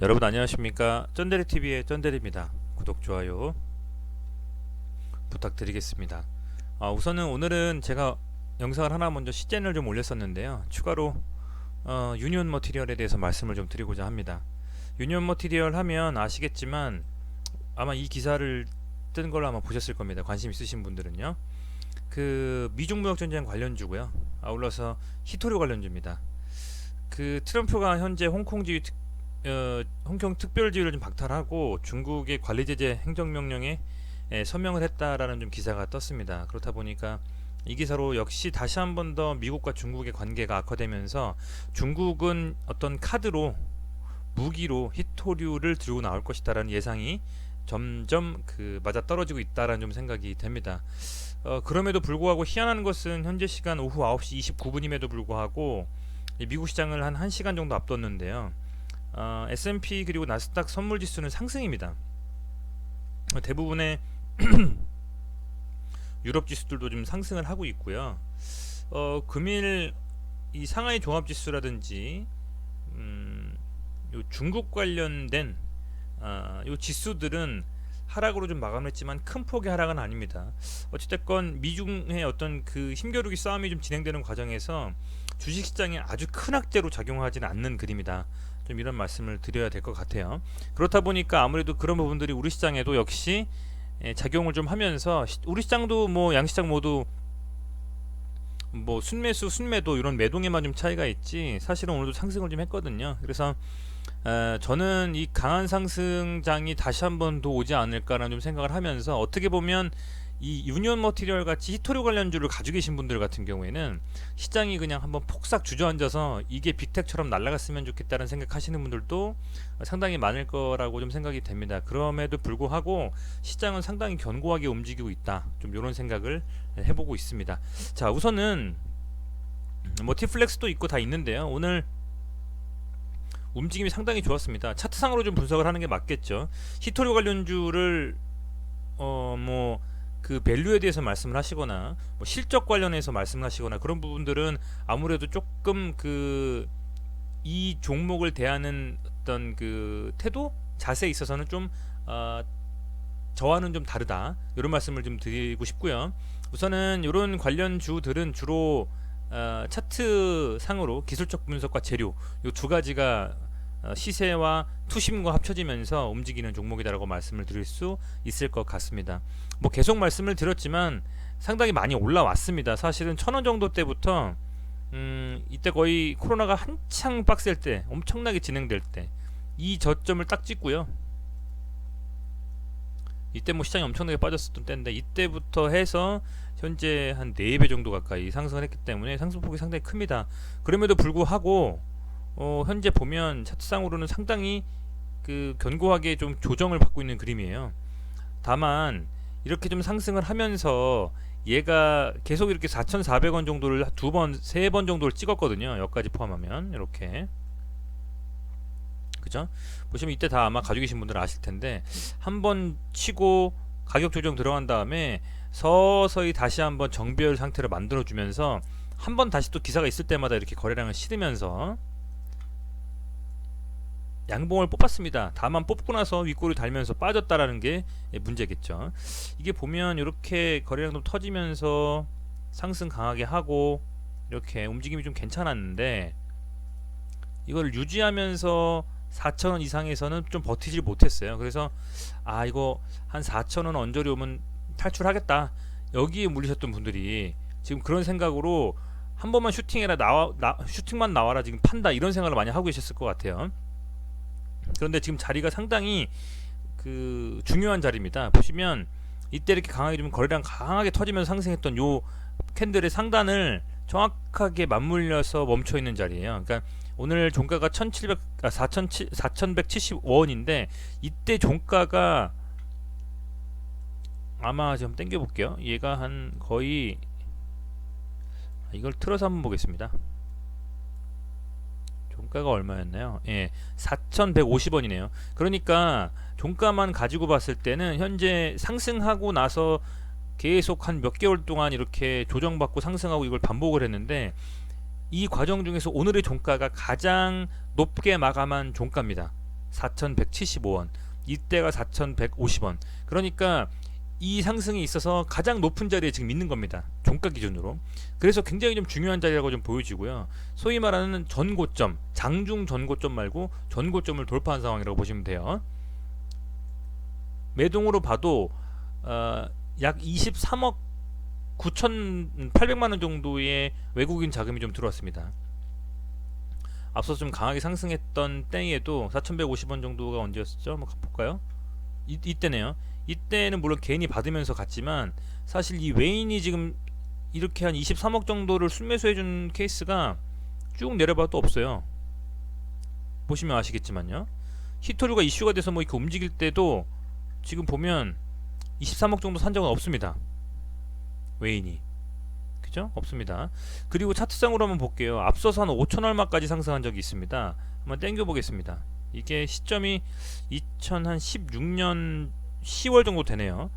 여러분 안녕하십니까? 쩐데리TV의 쩐데리입니다. 구독, 좋아요 부탁드리겠습니다. 우선은 오늘은 제가 영상을 하나 먼저 시젠을 좀 올렸었는데요. 추가로 유니온 머티리얼에 대해서 말씀을 좀 드리고자 합니다. 유니온 머티리얼 하면 아시겠지만 아마 이 기사를 뜬 걸 아마 보셨을 겁니다. 관심 있으신 분들은요. 그 미중 무역 전쟁 관련주고요. 아울러서 히토류 관련주입니다. 그 트럼프가 현재 홍콩 특별지위를 좀 박탈하고 중국의 관리 제재 행정명령에 서명을 했다라는 좀 기사가 떴습니다. 그렇다 보니까 이 기사로 역시 다시 한 번 더 미국과 중국의 관계가 악화되면서 중국은 어떤 카드로 무기로 히토류를 들고 나올 것이다라는 예상이 점점 맞아 떨어지고 있다라는 좀 생각이 됩니다. 그럼에도 불구하고 희한한 것은 현재 시간 오후 9시 29분임에도 불구하고 미국 시장을 한 1시간 정도 앞뒀는데요. S&P 그리고 나스닥 선물지수는 상승입니다. 대부분의 유럽 지수들도 좀 상승을 하고 있고요. 금일 이 상하이 종합지수라든지 요 중국 관련된 요 지수들은 하락으로 좀 마감했지만 큰 폭의 하락은 아닙니다. 어찌됐건 미중의 어떤 그 힘겨루기 싸움이 좀 진행되는 과정에서 주식시장에 아주 큰 악재로 작용하지는 않는 그림이다. 좀 이런 말씀을 드려야 될 것 같아요. 그렇다 보니까 아무래도 그런 부분들이 우리 시장에도 역시 작용을 좀 하면서 우리 시장도 뭐 양시장 모두 뭐 순매수 순매도 이런 매동에만 좀 차이가 있지 사실은 오늘도 상승을 좀 했거든요. 그래서 저는 이 강한 상승장이 다시 한 번 더 오지 않을까라는 좀 생각을 하면서 어떻게 보면 이 유니온 머티리얼 같이 히토류 관련주를 가지고 계신 분들 같은 경우에는 시장이 그냥 한번 폭삭 주저앉아서 이게 빅텍처럼 날아갔으면 좋겠다는 생각하시는 분들도 상당히 많을 거라고 좀 생각이 됩니다. 그럼에도 불구하고 시장은 상당히 견고하게 움직이고 있다. 좀 이런 생각을 해보고 있습니다. 자, 우선은 머티플렉스도 있고 다 있는데요. 오늘 움직임이 상당히 좋았습니다. 차트상으로 좀 분석을 하는 게 맞겠죠. 히토류 관련주를 그 밸류에 대해서 말씀을 하시거나 뭐 실적 관련해서 말씀을 하시거나 그런 부분들은 아무래도 조금 이 종목을 대하는 어떤 그 태도 자세에 있어서는 좀 저와는 좀 다르다 이런 말씀을 좀 드리고 싶고요. 우선은 이런 관련주들은 주로 차트 상으로 기술적 분석과 재료 이 두 가지가 시세와 투심과 합쳐지면서 움직이는 종목이다라고 말씀을 드릴 수 있을 것 같습니다. 뭐 계속 말씀을 드렸지만 상당히 많이 올라왔습니다. 사실은 1,000원 정도 때부터 이때 거의 코로나가 한창 빡셀 때 엄청나게 진행될 때 이 저점을 딱 찍고요. 이때 뭐 시장이 엄청나게 빠졌었던 때인데 이때부터 해서 현재 한 4배 정도 가까이 상승을 했기 때문에 상승폭이 상당히 큽니다. 그럼에도 불구하고 현재 보면 차트상으로는 상당히 견고하게 좀 조정을 받고 있는 그림이에요. 다만 이렇게 좀 상승을 하면서 얘가 계속 이렇게 4,400원 정도를 두 번, 세 번 정도를 찍었거든요. 여기까지 포함하면 이렇게. 그죠? 보시면 이때 다 아마 가지고 계신 분들은 아실 텐데 한 번 치고 가격 조정 들어간 다음에 서서히 다시 한번 정비열 상태를 만들어 주면서 한 번 다시 또 기사가 있을 때마다 이렇게 거래량을 실으면서 양봉을 뽑았습니다. 다만 뽑고 나서 윗골이 달면서 빠졌다라는 게 문제겠죠. 이게 보면 이렇게 거래량도 터지면서 상승 강하게 하고 이렇게 움직임이 좀 괜찮았는데 이걸 유지하면서 4,000원 이상에서는 좀 버티질 못했어요. 그래서 이거 한 4,000원 언저리 오면 탈출하겠다. 여기에 물리셨던 분들이 지금 그런 생각으로 한 번만 슈팅해라 슈팅만 나와라 지금 판다 이런 생각을 많이 하고 계셨을 것 같아요. 그런데 지금 자리가 상당히 중요한 자리입니다. 보시면 이때 이렇게 강하게 좀 거래량 강하게 터지면서 상승했던 요 캔들의 상단을 정확하게 맞물려서 멈춰 있는 자리예요. 그러니까 오늘 종가가 4,175원인데 이때 종가가 아마 좀 당겨 볼게요. 얘가 한 거의 이걸 틀어서 한번 보겠습니다. 종가가 얼마였나요? 예, 4,150원이네요. 그러니까 종가만 가지고 봤을 때는 현재 상승하고 나서 계속 한 몇 개월 동안 이렇게 조정받고 상승하고 이걸 반복을 했는데 이 과정 중에서 오늘의 종가가 가장 높게 마감한 종가입니다. 4,175원, 이때가 4,150원. 그러니까 이 상승이 있어서 가장 높은 자리에 지금 있는 겁니다. 종가 기준으로. 그래서 굉장히 좀 중요한 자리라고 좀 보여지고요. 소위 말하는 전고점, 장중 전고점 말고 전고점을 돌파한 상황이라고 보시면 돼요. 매동으로 봐도 약 23억 9,800만원 정도의 외국인 자금이 좀 들어왔습니다. 앞서 좀 강하게 상승했던 때에도 4,150원 정도가 언제였었죠? 한번 볼까요? 이때네요. 이때는 물론 개인이 받으면서 갔지만 사실 이 외인이 지금 이렇게 한 23억 정도를 순매수해준 케이스가 쭉 내려봐도 없어요. 보시면 아시겠지만요. 히토류가 이슈가 돼서 뭐 이렇게 움직일 때도 지금 보면 23억 정도 산 적은 없습니다. 외인이. 그죠? 없습니다. 그리고 차트상으로 한번 볼게요. 앞서서 한 5천 얼마까지 상승한 적이 있습니다. 한번 땡겨 보겠습니다. 이게 시점이 2016년 10월 정도 되네요.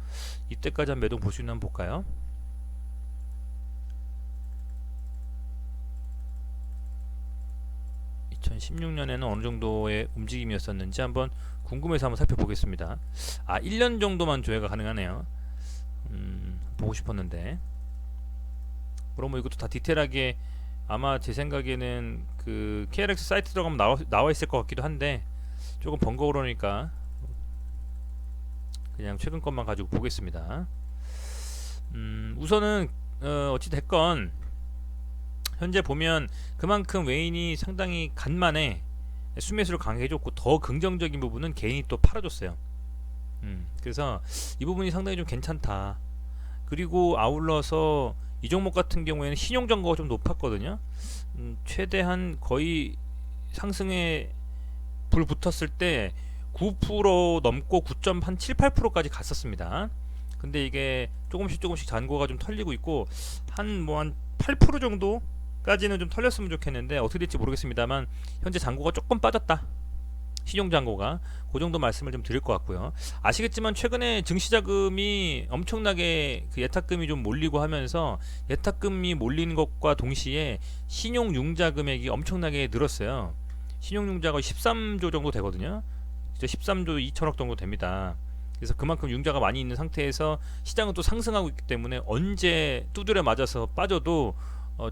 이때까지 한 매동 볼 수 있나 한번 볼까요? (2016년에는) 어느 정도의 움직임이었었는지 한번 궁금해서 한번 살펴보겠습니다. 1년 정도만 조회가 가능하네요. 보고 싶었는데. 그럼 뭐 이것도 다 디테일하게 아마 제 생각에는 그 KRX 사이트 들어가면 나와 있을 것 같기도 한데 조금 번거로우니까 그냥 최근 것만 가지고 보겠습니다. 우선은 어찌 됐건 현재 보면 그만큼 외인이 상당히 간만에 수매수를 강하게 해줬고 더 긍정적인 부분은 개인이 또 팔아줬어요. 그래서 이 부분이 상당히 좀 괜찮다. 그리고 아울러서 이 종목 같은 경우에는 신용 점거가 좀 높았거든요. 최대한 거의 상승에 불 붙었을 때 9% 넘고 9.7, 8%까지 갔었습니다. 근데 이게 조금씩 잔고가 좀 털리고 있고 한 8% 정도까지는 좀 털렸으면 좋겠는데 어떻게 될지 모르겠습니다만 현재 잔고가 조금 빠졌다. 신용 잔고가 그 정도 말씀을 좀 드릴 것 같고요. 아시겠지만 최근에 증시자금이 엄청나게 그 예탁금이 좀 몰리고 하면서 예탁금이 몰리는 것과 동시에 신용융자 금액이 엄청나게 늘었어요. 신용융자가 13조 정도 되거든요. 13조 2천억 정도 됩니다. 그래서 그만큼 융자가 많이 있는 상태에서 시장은 또 상승하고 있기 때문에 언제 두드려 맞아서 빠져도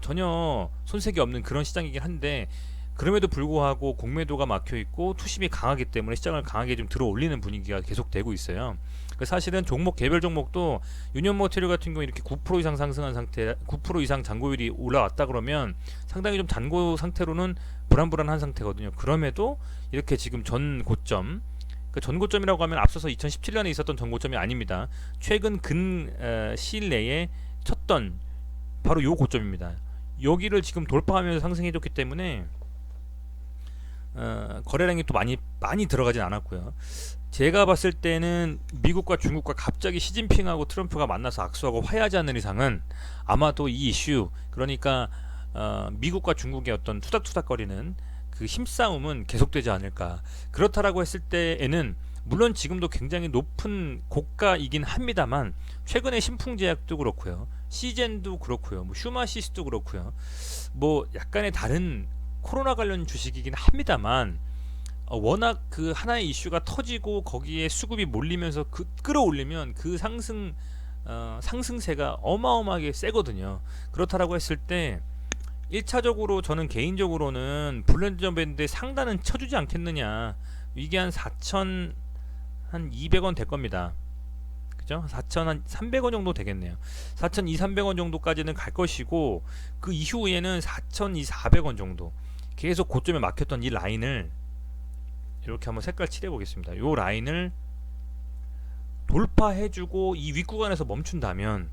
전혀 손색이 없는 그런 시장이긴 한데 그럼에도 불구하고 공매도가 막혀 있고 투심이 강하기 때문에 시장을 강하게 좀 들어 올리는 분위기가 계속되고 있어요. 사실은 종목 개별 종목도 유니온머티리얼 같은 경우 이렇게 9% 이상 상승한 상태, 9% 이상 잔고율이 올라왔다 그러면 상당히 좀 잔고 상태로는 불안한 상태거든요. 그럼에도 이렇게 지금 전 고점, 그러니까 전 고점이라고 하면 앞서서 2017년에 있었던 전 고점이 아닙니다. 최근 시일 내에 쳤던 바로 요 고점입니다. 여기를 지금 돌파하면서 상승해줬기 때문에 거래량이 또 많이 들어가진 않았고요. 제가 봤을 때는 미국과 중국과 갑자기 시진핑하고 트럼프가 만나서 악수하고 화해하지 않는 이상은 아마도 이 이슈, 그러니까 미국과 중국의 어떤 투닥투닥거리는 그 힘싸움은 계속되지 않을까. 그렇다라고 했을 때에는 물론 지금도 굉장히 높은 고가이긴 합니다만 최근에 신풍제약도 그렇고요, 시젠도 그렇고요, 뭐 슈마시스도 그렇고요, 뭐 약간의 다른 코로나 관련 주식이긴 합니다만 워낙 그 하나의 이슈가 터지고 거기에 수급이 몰리면서 끌어올리면 그 상승세가 어마어마하게 세거든요. 그렇다라고 했을 때 1차적으로 저는 개인적으로는 블렌드 밴드의 상단은 쳐주지 않겠느냐. 이게 한 4,200원 될 겁니다. 그죠? 4,300원 정도 되겠네요. 4,200-300원 정도까지는 갈 것이고 그 이후에는 4,200-400원 정도 계속 고점에 막혔던 이 라인을 이렇게 한번 색깔 칠해 보겠습니다. 이 라인을 돌파해주고 이 윗구간에서 멈춘다면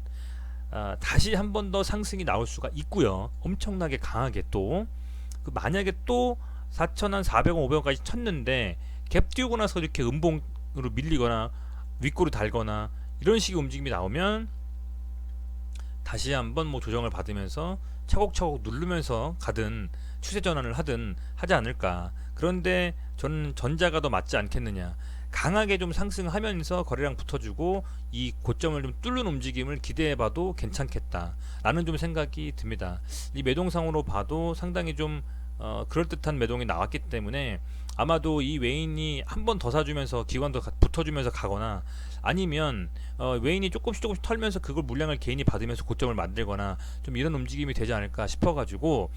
다시 한 번 더 상승이 나올 수가 있고요. 엄청나게 강하게 또 만약에 또 4,400원, 500원까지 쳤는데 갭 띄우고 나서 이렇게 음봉으로 밀리거나 윗골을 달거나 이런 식의 움직임이 나오면 다시 한번 뭐 조정을 받으면서 차곡차곡 누르면서 가든 추세 전환을 하든 하지 않을까. 그런데 저는 전자가 더 맞지 않겠느냐. 강하게 좀 상승하면서 거래량 붙어주고 이 고점을 좀 뚫는 움직임을 기대해봐도 괜찮겠다라는 좀 생각이 듭니다. 이 매동상으로 봐도 상당히 좀 그럴듯한 매동이 나왔기 때문에 아마도 이 외인이 한 번 더 사주면서 기관도 붙어주면서 가거나, 아니면 외인이 조금씩 털면서 그걸 물량을 개인이 받으면서 고점을 만들거나, 좀 이런 움직임이 되지 않을까 싶어가지고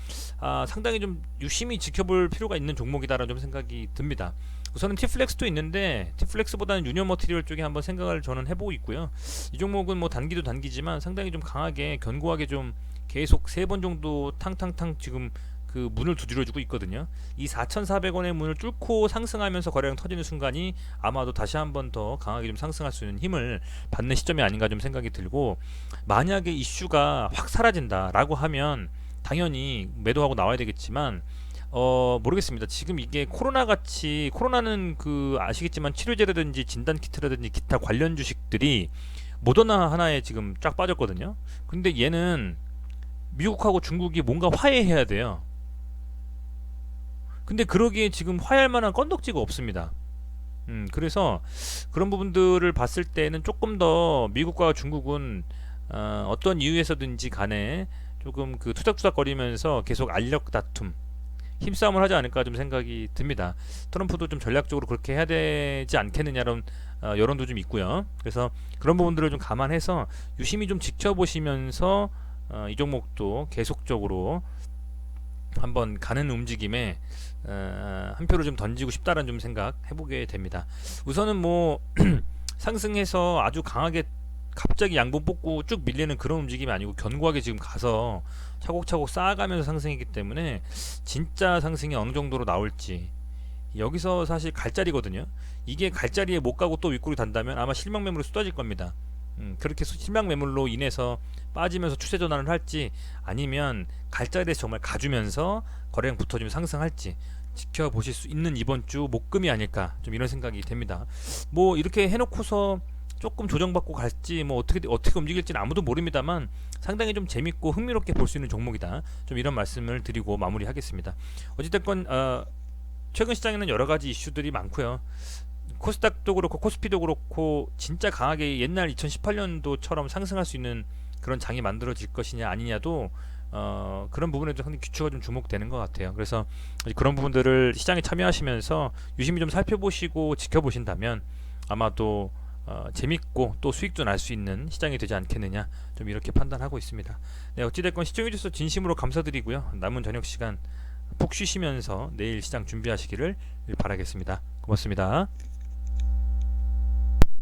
상당히 좀 유심히 지켜볼 필요가 있는 종목이다라는 좀 생각이 듭니다. 우선은 T플렉스도 있는데 T플렉스보다는 유니온 머티리얼 쪽에 한번 생각을 저는 해보고 있고요. 이 종목은 뭐 단기도 단기지만 상당히 좀 강하게 견고하게 좀 계속 3번 정도 탕탕탕 지금 그 문을 두드려주고 있거든요. 이 4,400원의 문을 뚫고 상승하면서 거래량 터지는 순간이 아마도 다시 한번 더 강하게 좀 상승할 수 있는 힘을 받는 시점이 아닌가 좀 생각이 들고, 만약에 이슈가 확 사라진다라고 하면 당연히 매도하고 나와야 되겠지만, 모르겠습니다. 지금 이게 코로나는 그 아시겠지만 치료제라든지 진단키트라든지 기타 관련 주식들이 모더나 하나에 지금 쫙 빠졌거든요. 근데 얘는 미국하고 중국이 뭔가 화해해야 돼요. 근데 그러기에 지금 화해할 만한 건덕지가 없습니다. 그래서 그런 부분들을 봤을 때는 조금 더 미국과 중국은 어떤 이유에서든지 간에 조금 그 투닥투닥거리면서 계속 알력 다툼, 힘싸움을 하지 않을까 좀 생각이 듭니다. 트럼프도 좀 전략적으로 그렇게 해야 되지 않겠느냐는 여론도 좀 있고요. 그래서 그런 부분들을 좀 감안해서 유심히 좀 지켜보시면서 이 종목도 계속적으로 한번 가는 움직임에 한 표를 좀 던지고 싶다라는 좀 생각 해보게 됩니다. 우선은 뭐 상승해서 아주 강하게 갑자기 양봉 뽑고 쭉 밀리는 그런 움직임이 아니고 견고하게 지금 가서 차곡차곡 쌓아가면서 상승이기 때문에 진짜 상승이 어느 정도로 나올지 여기서 사실 갈자리거든요. 이게 갈자리에 못 가고 또 윗골이 단다면 아마 실명 매물이 쏟아질 겁니다. 그렇게 실명 매물로 인해서 빠지면서 추세 전환을 할지, 아니면 갈자리에서 정말 가주면서 거래량 붙어지면 상승할지 지켜보실 수 있는 이번 주 목금이 아닐까 좀 이런 생각이 됩니다. 뭐 이렇게 해놓고서 조금 조정받고 갈지 뭐 어떻게 움직일지는 아무도 모릅니다만 상당히 좀 재밌고 흥미롭게 볼 수 있는 종목이다. 좀 이런 말씀을 드리고 마무리하겠습니다. 어찌됐건 최근 시장에는 여러 가지 이슈들이 많고요. 코스닥도 그렇고 코스피도 그렇고 진짜 강하게 옛날 2018년도처럼 상승할 수 있는 그런 장이 만들어질 것이냐 아니냐도 그런 부분에도 상당히 규칙가 좀 주목되는 것 같아요. 그래서 그런 부분들을 시장에 참여하시면서 유심히 좀 살펴보시고 지켜보신다면 아마도 재밌고 또 수익도 날 수 있는 시장이 되지 않겠느냐 좀 이렇게 판단하고 있습니다. 네, 어찌됐건 시청해주셔서 진심으로 감사드리고요. 남은 저녁 시간 푹 쉬시면서 내일 시장 준비하시기를 바라겠습니다. 고맙습니다.